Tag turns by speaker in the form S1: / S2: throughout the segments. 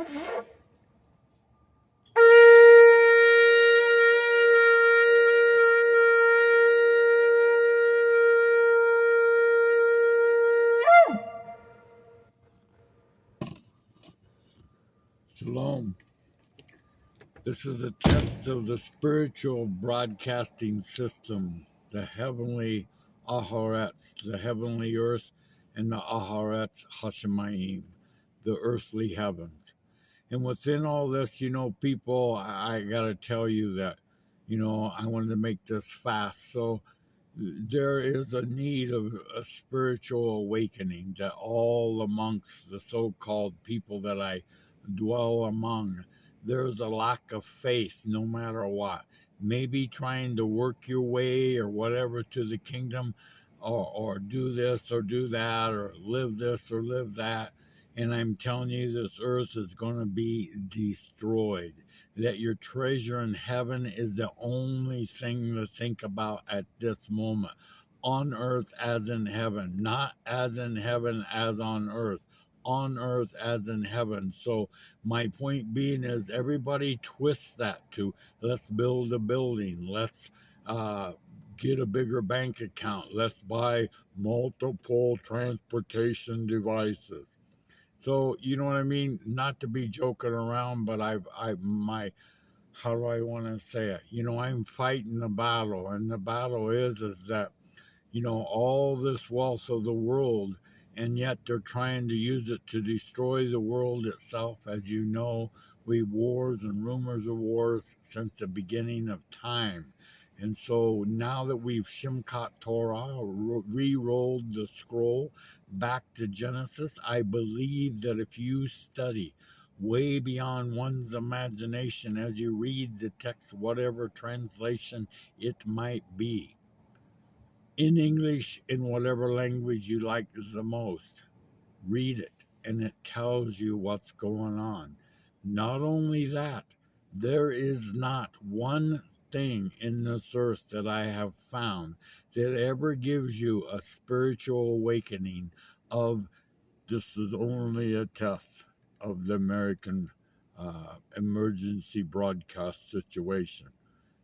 S1: Shalom. This is a test of the spiritual broadcasting system, the heavenly Aharetz, the heavenly earth, and the Aharetz Hashemayim, the earthly heavens. And within all this, people, I got to tell you that, I wanted to make this fast. So there is a need of a spiritual awakening that all amongst the so-called people that I dwell among, there's a lack of faith no matter what. Maybe trying to work your way or whatever to the kingdom, or do this or do that, or live this or live that. And I'm telling you, this earth is going to be destroyed. That your treasure in heaven is the only thing to think about at this moment. On earth as in heaven, not as in heaven as on earth. On earth as in heaven. So my point being is everybody twists that to let's build a building, let's get a bigger bank account, let's buy multiple transportation devices. So you know what I mean? Not to be joking around, but how do I want to say it? I'm fighting a battle, and the battle is that all this wealth of the world, and yet they're trying to use it to destroy the world itself. As you know, we wars and rumors of wars since the beginning of time. And so now that we've Shimkat Torah, re-rolled the scroll back to Genesis, I believe that if you study way beyond one's imagination as you read the text, whatever translation it might be, in English, in whatever language you like the most, read it, and it tells you what's going on. Not only that, there is not one thing in this earth that I have found that ever gives you a spiritual awakening of this is only a test of the American emergency broadcast situation.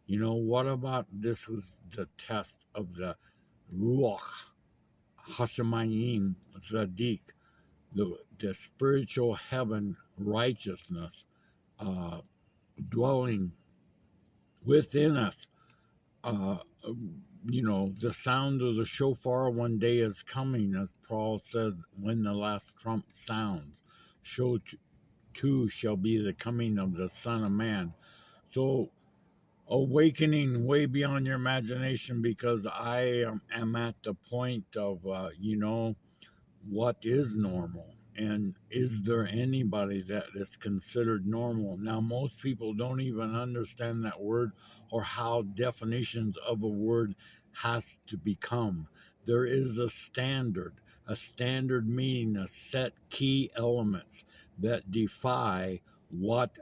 S1: What about this was the test of the Ruach Hashemayim Zadik, the spiritual heaven righteousness dwelling within us. The sound of the shofar one day is coming, as Paul said, when the last trump sounds. So too shall be the coming of the Son of Man. So awakening way beyond your imagination, because I am at the point of, what is normal? And is there anybody that is considered normal? Now, most people don't even understand that word or how definitions of a word has to become. There is a standard meaning a set key elements that defy what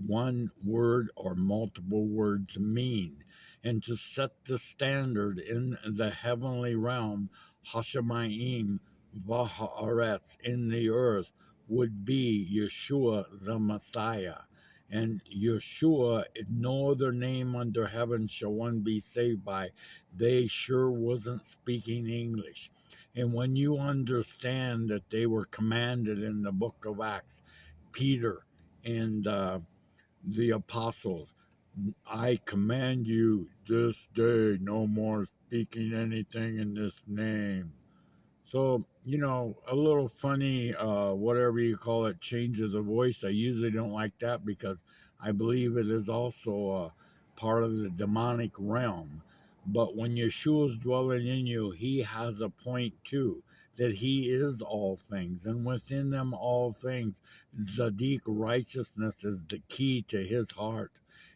S1: one word or multiple words mean. And to set the standard in the heavenly realm, Hashemayim V'haaretz, in the earth, would be Yeshua the Messiah. And Yeshua, no other name under heaven shall one be saved by. They sure wasn't speaking English. And when you understand that they were commanded in the book of Acts, Peter and the apostles, I command you this day no more speaking anything in this name. So, a little funny, whatever you call it, changes of voice. I usually don't like that because I believe it is also part of the demonic realm. But when Yeshua's dwelling in you, he has a point too, that he is all things. And within them all things, Zadik righteousness is the key to his heart.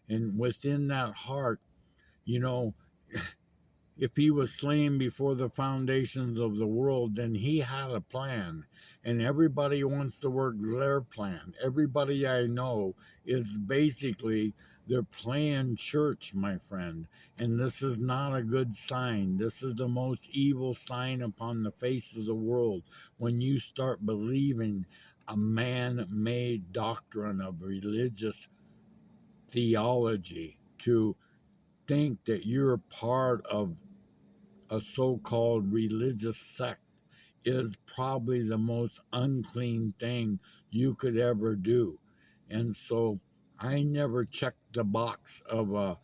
S1: And within that heart, if he was slain before the foundations of the world, then he had a plan. And everybody wants to work their plan. Everybody I know is basically, they're playing church, my friend. And this is not a good sign. This is the most evil sign upon the face of the world. When you start believing, a man-made doctrine of religious theology, to think that you're part of a so-called religious sect, is probably the most unclean thing you could ever do. And so I never checked the box of a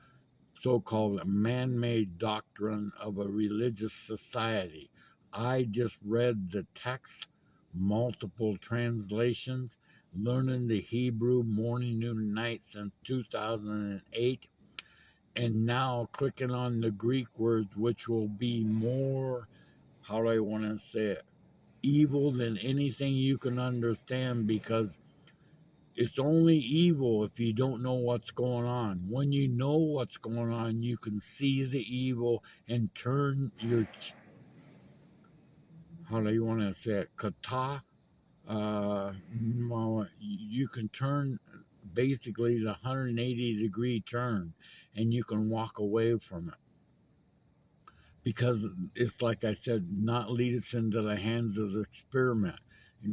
S1: so-called man-made doctrine of a religious society. I just read the text, multiple translations, learning the Hebrew morning, noon, and night since 2008, and now clicking on the Greek words, which will be more, how do I want to say it, evil than anything you can understand, because it's only evil if you don't know what's going on. When you know what's going on, you can see the evil and turn your, how do you want to say it, kata? Well, you can turn basically the 180-degree turn, and you can walk away from it. Because it's like I said, not lead us into the hands of the experiment.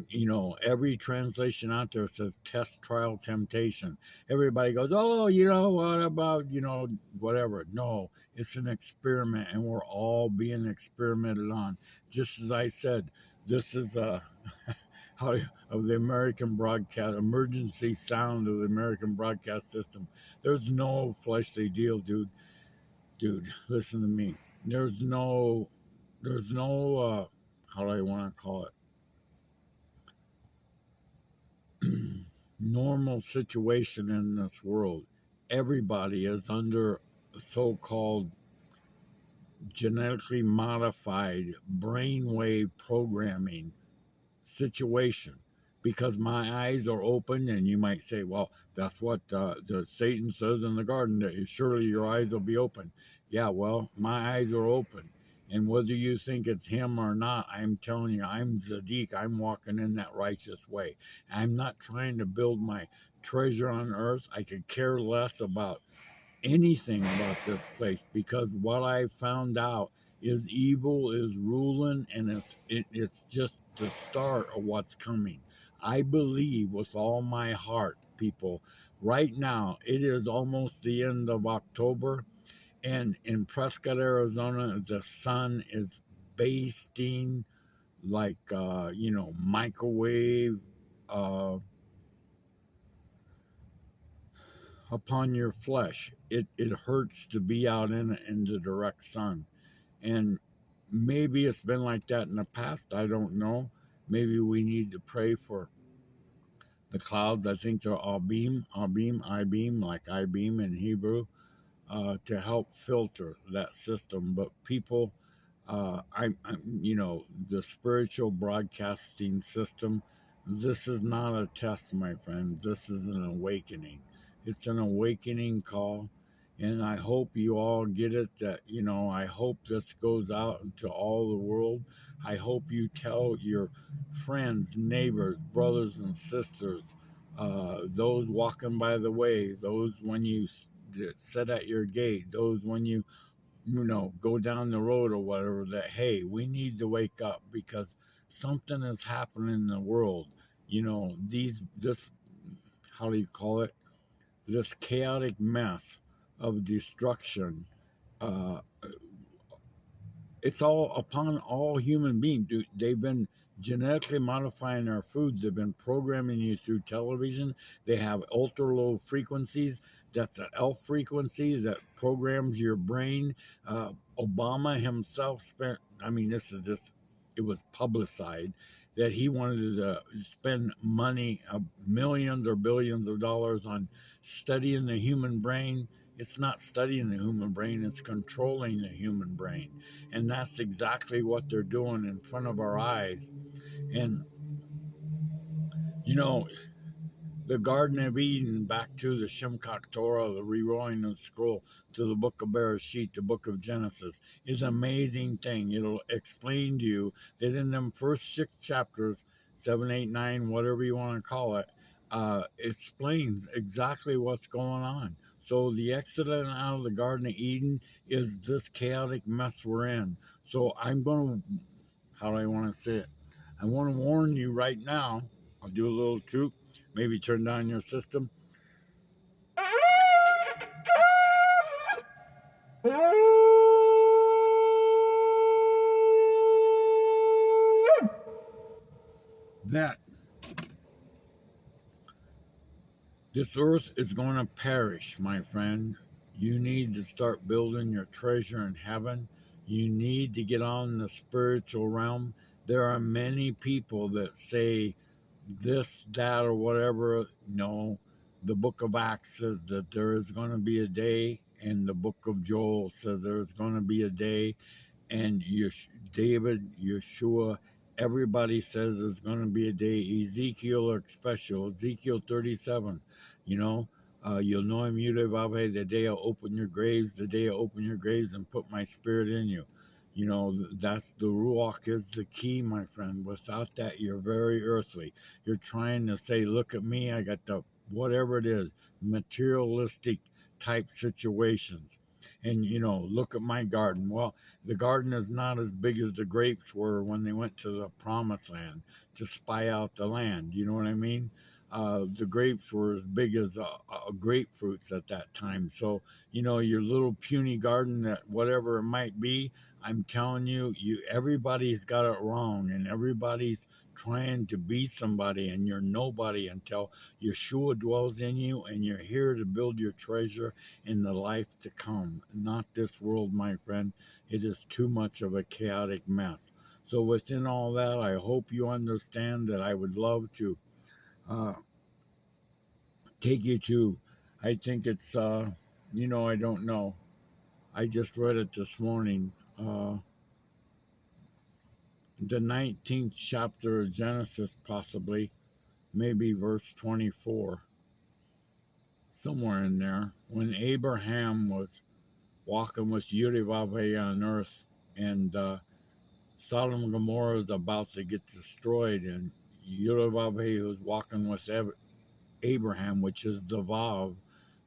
S1: You know, every translation out there says test, trial, temptation. Everybody goes, oh, you know, what about, you know, whatever. No, it's an experiment, and we're all being experimented on. Just as I said, this is how of the American broadcast, emergency sound of the American broadcast system. There's no fleshly deal, dude. Dude, listen to me. There's no how do I want to call it, normal situation in this world. Everybody is under so-called genetically modified brainwave programming situation, because my eyes are open. And you might say, well, that's what the Satan says in the garden, that surely your eyes will be open. Yeah, well, my eyes are open, and whether you think it's him or not, I'm telling you, I'm Zadik. I'm walking in that righteous way. I'm not trying to build my treasure on earth. I could care less about anything about this place, because what I found out is evil is ruling, and it's just the start of what's coming. I believe with all my heart, people. Right now, it is almost the end of October, and in Prescott, Arizona, the sun is basting like microwave uh, upon your flesh. It hurts to be out in the direct sun. And maybe it's been like that in the past. I don't know. Maybe we need to pray for the clouds. I think they're I-beam, like I-beam in Hebrew, to help filter that system. But people, the spiritual broadcasting system, this is not a test, my friend. This is an awakening. It's an awakening call. And I hope you all get it, that, I hope this goes out into all the world. I hope you tell your friends, neighbors, brothers and sisters, those walking by the way, those when you sit at your gate, those when you go down the road or whatever, that, hey, we need to wake up, because something is happening in the world. This, how do you call it? This chaotic mess of destruction. Uh, it's all upon all human beings. They've been genetically modifying our foods. They've been programming you through television. They have ultra low frequencies. That's an L frequency that programs your brain. Obama himself spent, I mean, it was publicized that he wanted to spend money, millions or billions of dollars, on studying the human brain. It's not studying the human brain, it's controlling the human brain. And that's exactly what they're doing in front of our eyes. And, you know, the Garden of Eden, back to the Shimkat Torah, the rerolling of the scroll, to the book of Bereshit, the book of Genesis, is an amazing thing. It'll explain to you that in them first 6 chapters, 7, 8, 9, whatever you want to call it, explains exactly what's going on. So the exodus out of the Garden of Eden is this chaotic mess we're in. So I'm going to, how do I want to say it? I want to warn you right now, I'll do a little toot. Maybe turn down your system. That this earth is going to perish, my friend. You need to start building your treasure in heaven. You need to get on the spiritual realm. There are many people that say this, that, or whatever. No, the book of Acts says that there is going to be a day, and the book of Joel says there is going to be a day, and David, Yeshua, everybody says there's going to be a day. Ezekiel, especially Ezekiel 37, you know, you'll know him, Yudevave, the day I'll open your graves, the day I'll open your graves and put my spirit in you. You know, that's the Ruach is the key, my friend. Without that, you're very earthly. You're trying to say, look at me, I got the whatever it is, materialistic type situations. And, you know, look at my garden. Well, the garden is not as big as the grapes were when they went to the promised land to spy out the land. You know what I mean? The grapes were as big as grapefruits at that time. So, you know, your little puny garden, that whatever it might be, I'm telling you, everybody's got it wrong, and everybody's trying to be somebody, and you're nobody until Yeshua dwells in you, and you're here to build your treasure in the life to come, not this world, my friend. It is too much of a chaotic mess. So within all that, I hope you understand that I would love to uh, take you to, I think it's, you know, I don't know. I just read it this morning. The 19th chapter of Genesis, possibly, maybe verse 24, somewhere in there, when Abraham was walking with Yudivave on earth, and Sodom and Gomorrah is about to get destroyed, and Yudivave was walking with Abraham, which is the Vav,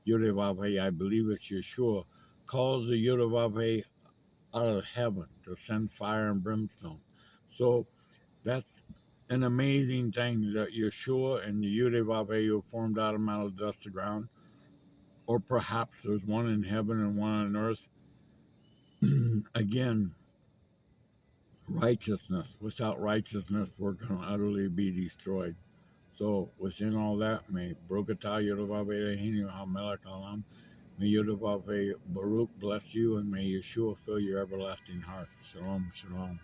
S1: Yudivave, I believe it's Yeshua, calls the Yudivave out of heaven to send fire and brimstone. So that's an amazing thing that Yeshua and the Yudevave formed out of the dust of ground, or perhaps there's one in heaven and one on earth. Again, righteousness. Without righteousness, we're going to utterly be destroyed. So within all that, may Brokatah Yudevave Ehinu HaMelech Alam, may Yudevave Baruch bless you, and may Yeshua fill your everlasting heart. Shalom, shalom.